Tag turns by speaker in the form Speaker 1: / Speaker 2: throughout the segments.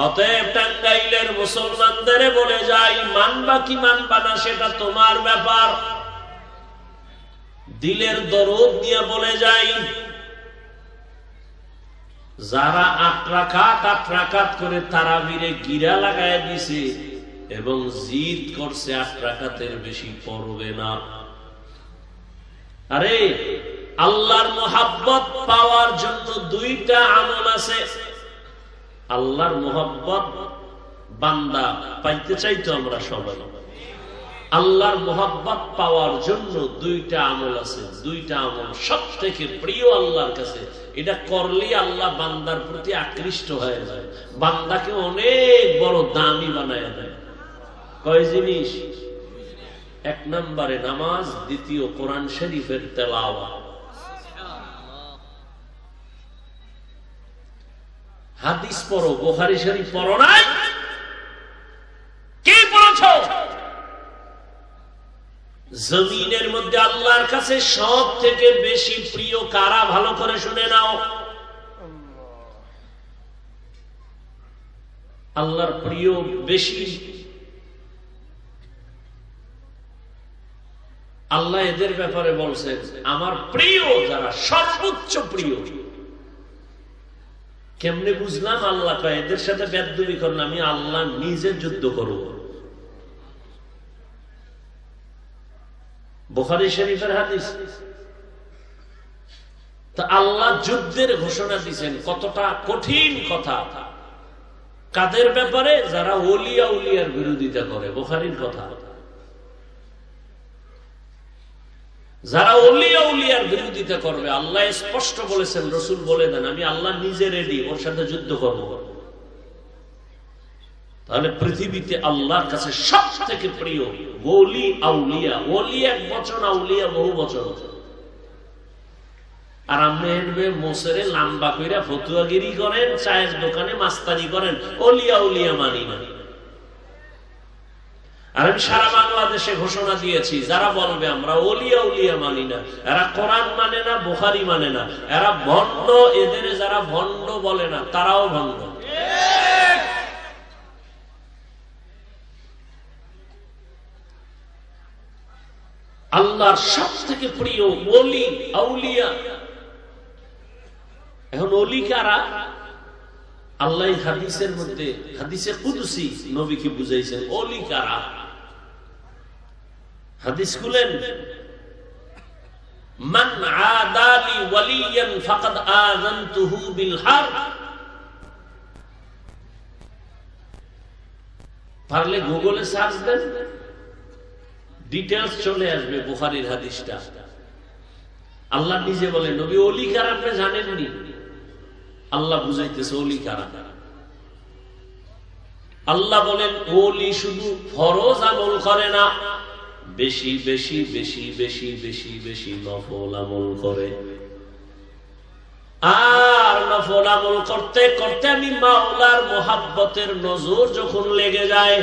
Speaker 1: অতএব টাঙ্গাইলের মুসলমানদের বলে যাই, মানবা কি মানবা না সেটা তোমার ব্যাপার। দিলের দরদ নিয়ে বলে যাই, যারা 8 রাকাত করে তারাবিরে গিরা লাগায় দিছে এবং জিদ করছে 8 রাকাতের বেশি পড়বে না। আরে আল্লাহর মোহাব্বত পাওয়ার জন্য 2টা আমল আছে। আল্লাহর মোহাব্বত বান্দা পাইতে চাইতো আমরা সবাই। আল্লাহর মোহাব্বত পাওয়ার জন্য 2টা আমল আছে। 2টা আমল সবথেকে প্রিয় আল্লাহর কাছে। এটা করলে আল্লাহ বান্দার প্রতি আকৃষ্ট হয়ে যায়, বান্দাকে অনেক বড় দামি বানায় দেয়। কয় জিনিস? 1 নম্বরে নামাজ, দ্বিতীয় কোরআন শরীফের তেলাওয়াত। হাদিস পড়ো, বুখারী শরীফ পড়ো নাই? কি পড়ছো? জমিনের মধ্যে আল্লাহর কাছে সব থেকে বেশি প্রিয় কারা? ভালো করে শুনে নাও। আল্লাহর প্রিয় বেশি, আল্লাহ এদের ব্যাপারে বলছেন আমার প্রিয় যারা, সর্বোচ্চ প্রিয়। কেমনে বুঝলাম? আল্লাহ কয় এদের সাথে বেদবি করলে আমি আল্লাহ নিজে যুদ্ধ করব। বুখারী শরীফের হাদিস। তা আল্লাহ যুদ্ধের ঘোষণা দিয়েছেন, কতটা কঠিন কথা। কাদের ব্যাপারে? যারা ওলিয়া উলিয়ার বিরোধিতা করে। বুখারীর কথা। যারা ওলিয়া উলিয়ার বিরোধিতা করবে আল্লাহ স্পষ্ট বলেছেন, রাসূল বলে দেন আমি আল্লাহ নিজে রেডি, ওর সাথে যুদ্ধ করব। তাহলে পৃথিবীতে আল্লাহর কাছে সব থেকে প্রিয় ওলি আউলিয়া। ওলি এক বচন, আউলিয়া বহু বচন। আর আপনি মোসরে লম্বা কইরা ফতুয়াগিরি করেন, চায়ের দোকানে মাস্তানি করেন, ওলিয়া উলিয়া মানি না। আর আমি সারা বাংলাদেশে ঘোষণা দিয়েছি, যারা বলবে আমরা ওলিয়া উলিয়া মানি না, এরা কোরআন মানে না, বুখারী মানে না, এরা ভণ্ড। এদের যারা ভণ্ড বলে না তারাও ভণ্ড। আল্লাহর সব থেকে প্রিয় ওলি আউলিয়া। এখন ওলি কারা? আল্লাহ হাদিসের মধ্যে, হাদিসে কুদসি নবীকে বুঝাইছেন ওলি কারা। হাদিস খুলেন, মান আদালি ওয়ালিয়ান ফাকাদ আযানতুহু বিল হারব। পারলে গুগলে সার্চ দেন, ডিটেইলস চলে আসবে বুখারীর হাদিসটা। আল্লাহ নিজে বলেন নবী ওলি কারা আপনি জানেননি? আল্লাহ বুঝাইতেছে ওলি কারা। আল্লাহ বলেন ওলি শুধু ফরজ আমল করে না, বেশি বেশি বেশি বেশি বেশি বেশি নফল আমল করে। আর নফল আমল করতে করতে আমি মাওলার মোহাব্বতের নজর যখন লেগে যায়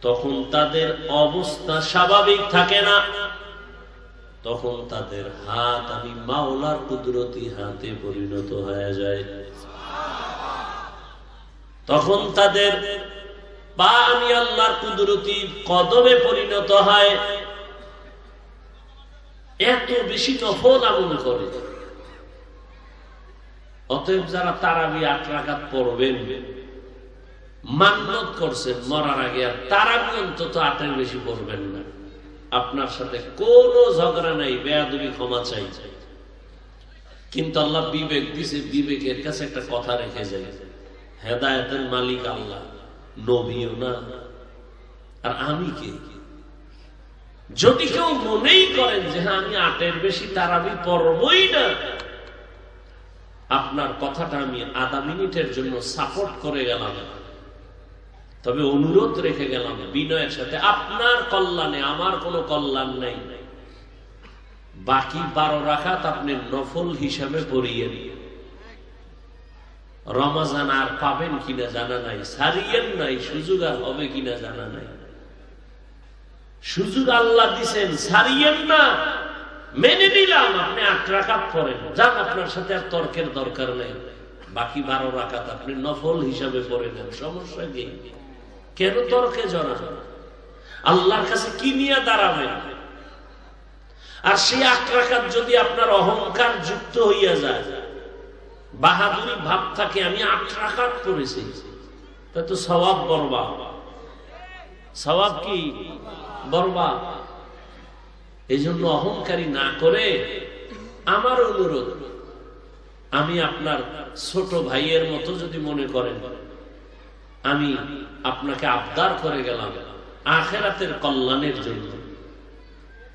Speaker 1: তখন তাদের অবস্থা স্বাভাবিক থাকে না। তখন তাদের হাত আমি মাওলার কুদরতি হাতে পরিণত হয়ে যায়। তখন তাদের পা আমি আল্লাহর কুদরতি কদমে পরিণত হয়। এত বেশি নফল আমল করে। অতএব যারা তারাবি 8 রাকাত পড়বেন, মান্নত করছেন মরার আগে আর তারাবি অন্তত 8-এর বেশি পড়বেন না। আপনার সাথে কোনো ঝগড়া নাই, বেয়াদবি ক্ষমা চাই। কিন্তু আল্লাহ বিবেক দিছে, বিবেকের কাছে একটা কথা রেখে যায়, হেদায়েতের মালিক আল্লাহ, নবীও না। আর আমি কে? যদি কেউ মনেই করেন যে হ্যাঁ আমি 8-এর বেশি তারাবি পড়বই না, আপনার কথাটা আমি আধা মিনিটের জন্য সাপোর্ট করে গেলাম, তবে অনুরোধ রেখে গেলাম বিনয়ের সাথে, আপনার কল্যাণে আমার কোনো কল্যাণ নাই। বাকি 12 রাকাত আপনি নফল হিসাবে পড়িয়ে নিয়ে রমজান আর পাবেন কিনা জানা নাই, সারিয়েন নাই, সুযোগ আর হবে কিনা জানা নাই। সুযোগ আল্লাহ দিছেন, সারিয়েন না। মেনে নিলাম আপনি 8 রাকাত পড়েন, যান, আপনার সাথে আর তর্কের দরকার নেই। বাকি 12 রাকাত আপনি নফল হিসাবে পড়ে নেন, সমস্যা কি? কেন তর্কে জড়ান? আল্লাহর কাছে কি নিয়ে দাঁড়াবেন? আর সেই 8 রাকাত যদি আপনার অহংকার যুক্ত হইয়া যায়, বাহাদুরি ভাব থাকে, আমি 8 রাকাত পড়েছি, তা তো সওয়াব বরবাদ। সওয়াব কি? বরবাদ। এই জন্য অহংকারী না করে আমার অনুরোধ, আমি আপনার ছোট ভাইয়ের মতো যদি মনে করেন, আমি আপনাকে আবদার করে গেলাম আখিরাতের কল্যাণের জন্য,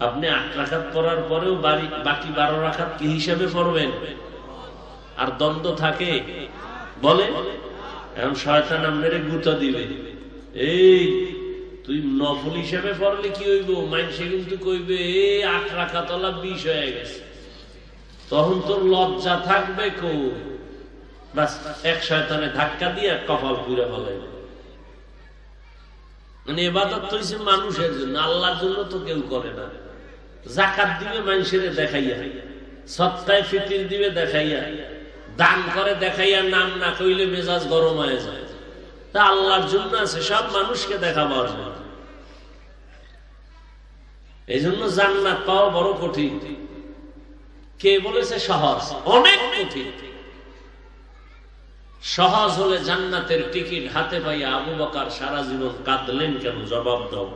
Speaker 1: আপনি 8 রাকাত পড়ার পরেও বাকি 12 রাকাত কি হিসাবে পড়বেন? আর দ্বন্দ্ব থাকে বলে, এখন শয়তান আপনারে গুতা দিবে, এই তুই নফল হিসাবে পড়লে কি হইব, মানুষে কিন্তু কইবে 8 রাকাত 20 হয়ে গেছে, তখন তোর লজ্জা থাকবে কো? বাস এক শয়তানে ধাক্কা দিয়ে কপাল পুড়ে ফেলাই। মানে ইবাদত তো হইছে মানুষের জন্য, আল্লাহর জন্য তো কেউ করে না। যাকাত দিবে মানুষের দেখাইয়া, সদকায়ে ফিতর দিবে দেখাইয়া, দান করে দেখাইয়া, নাম না কইলে মেজাজ গরম হয়ে যায়। তা আল্লাহর জন্য আছে, সব মানুষকে দেখাবার জন্য। এই জন্য জান্নাত পাওয়া বড় কঠিন। কে বলেছে সহজ? অনেক কঠিন। সহজ হলে জান্নাতের টিকিট হাতে পাইয়া আবু বকর সারা জীবন কাঁদলেন কেন? জবাব দাও।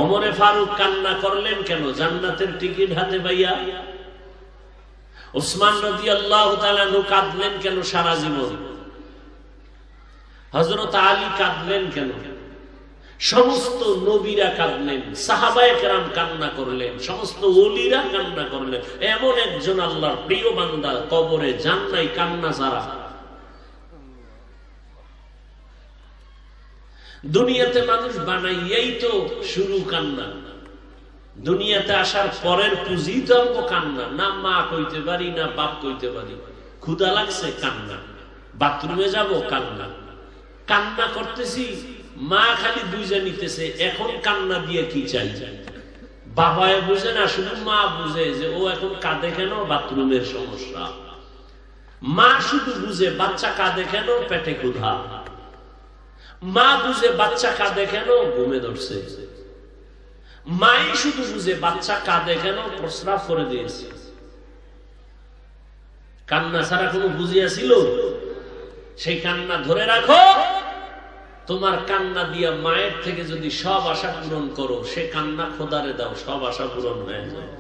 Speaker 1: ওমরে ফারুক কান্না করলেন কেন? জান্নাতের টিকিট হাতে পাইয়া। উসমান রাদিয়াল্লাহু তাআলা আনহু কাঁদলেন কেন সারা জীবন? হযরত আলী কাঁদলেন কেন? সমস্ত নবীরা কাঁদলেন, সাহাবায়ে কেরাম কান্না করলেন, সমস্ত ওলিরা কান্না করলেন। এমন একজন আল্লাহর প্রিয় বান্দা কবরে যান নাই কান্না ছাড়া। দুনিয়াতে মানুষ বানাইয়াই তো শুরু কান্না, দুনিয়াতে আসার পরের পুঁজি তো অল্প কান্না। না মা কইতে পারি, না বাপ কইতে পারি, ক্ষুধা লাগছে কান্না, বাথরুমে যাব কান্না, কান্না করতেছি, মা খালি বুঝে নিতেছে এখন কান্না দিয়ে কি চাই। বাবায় বুঝে না, শুধু মা বুঝে যে ও এখন কাঁদে কেন, বাথরুমের সমস্যা। মা শুধু বুঝে বাচ্চা কাঁদে কেন, পেটে ক্ষুধা। মা বুঝে বাচ্চা কাঁদে কেন, ঘুমে ধরছে। মাই শুধু বুঝে বাচ্চা কাঁদে কেন, প্রস্রাব করে দিয়েছে। কান্না ছাড়া কোনো বুঝিয়াছিল? সেই কান্না ধরে রাখো। তোমার কান্না দিয়া মায়ের থেকে যদি সব আশা পূরণ করো, সে কান্না খোদারে দাও, সব আশা পূরণ হয়ে যায়।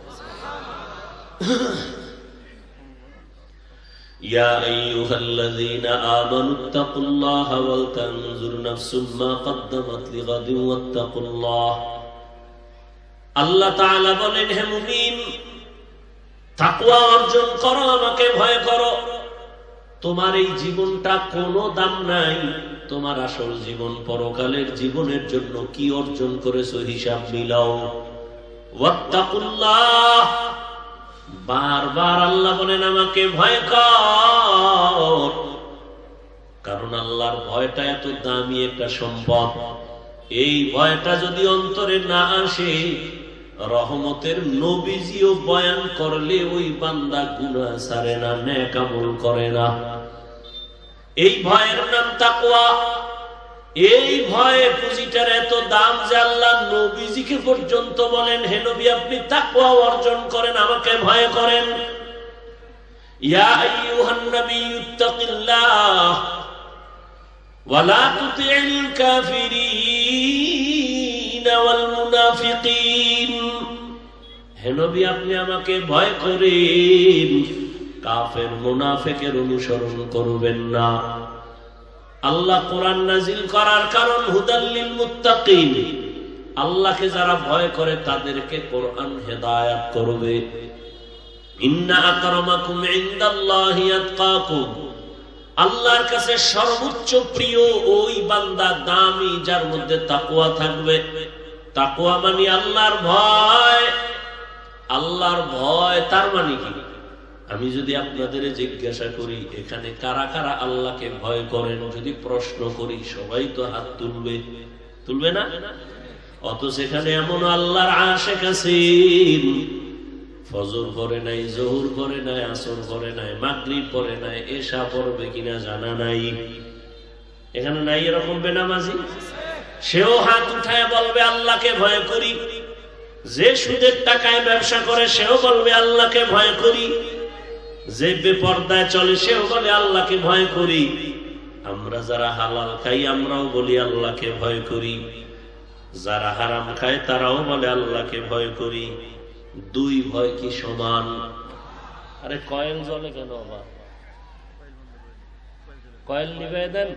Speaker 1: ইয়া আইয়ুহাল্লাযীনা আমানুত্তাকুল্লাহা ওয়াল তানজুর নাফসুম মা কদ্দামাত লিগাদিন ওয়াত্তাকুল্লাহ। আল্লাহ তাআলা বলেন, হে মুমিন, তাকওয়া অর্জন করো, আমাকে ভয় করো। তোমার এই জীবনটা কোনো দাম নাই, তোমার আসল জীবন পরকালের জীবনের জন্য কি অর্জন করেছো হিসাব মিলাও। ওয়াত্তাকুল্লাহ, বারবার আল্লাহ বলেন আমাকে ভয় কর, কারণ আল্লাহর ভয়টা এত দামি একটা সম্পদ। এই ভয়টা যদি অন্তরে না আসে, রহমতের নবীজিও বয়ান করলে ওই বান্দা গুনাহ ছাড়ে না, নেক আমল করে না। এই ভয়ের নাম তাকওয়া। এই ভয়ে পুঁজিটার এত দাম যে আল্লাহ নবীজিকে পর্যন্ত বলেন, হে নবী আপনি তাকওয়া অর্জন করেন, আমাকে ভয় করেন। ইয়া আইয়ুহান নাবিয়্যুত্তাকিল্লাহ ওয়া লা তুতি'ল কাফিরিন ওয়াল মুনাফিকিন। হে নবী আপনি আমাকে ভয় করেন, কাফের মুনাফিকের অনুসরণ করবেন না। আল্লাহ কোরআন নাজিল করার কারণ হুদাল লিল মুত্তাকিন, আল্লাহকে যারা ভয় করে তাদেরকে কোরআন হেদায়েত করবে। ইন্না আকরামাকুম ইনদাল্লাহি আতকাকুম, আল্লাহর কাছে সর্বোচ্চ প্রিয় ওই বান্দা, দামি, যার মধ্যে তাকওয়া থাকবে। তাকওয়া মানে আল্লাহর ভয়। আল্লাহর ভয় তার মানে কি? আমি যদি আপনাদের জিজ্ঞাসা করি এখানে কারা কারা আল্লাহকে ভয় করেন, যদি প্রশ্ন করি সবাই তো হাত তুলবে, তুলবে না? অথচ এখানে এমন আল্লাহর আশিক আছেন ফজর পড়ে নাই, জোহর পড়ে নাই, আসর পড়ে নাই, মাগরিব পড়ে নাই, এশা পড়বে কিনা জানা নাই। এখানে নাই এরকম বেনামাজি? সেও হাত উঠায় বলবে আল্লাহকে ভয় করি। যে সুদের টাকায় ব্যবসা করে সেও বলবে আল্লাহকে ভয় করি। যে বেপরদায় চলে সেও বলে আল্লাহকে ভয় করি। আমরা যারা হালাল খাই আমরাও বলি আল্লাহকে ভয় করি। যারা হারাম খায় তারাও বলে আল্লাহকে ভয় করি। দুই ভয় কি সমান? আরে কয়েল জ্বলে কেন? আবার কয়েল নিভাই দেন।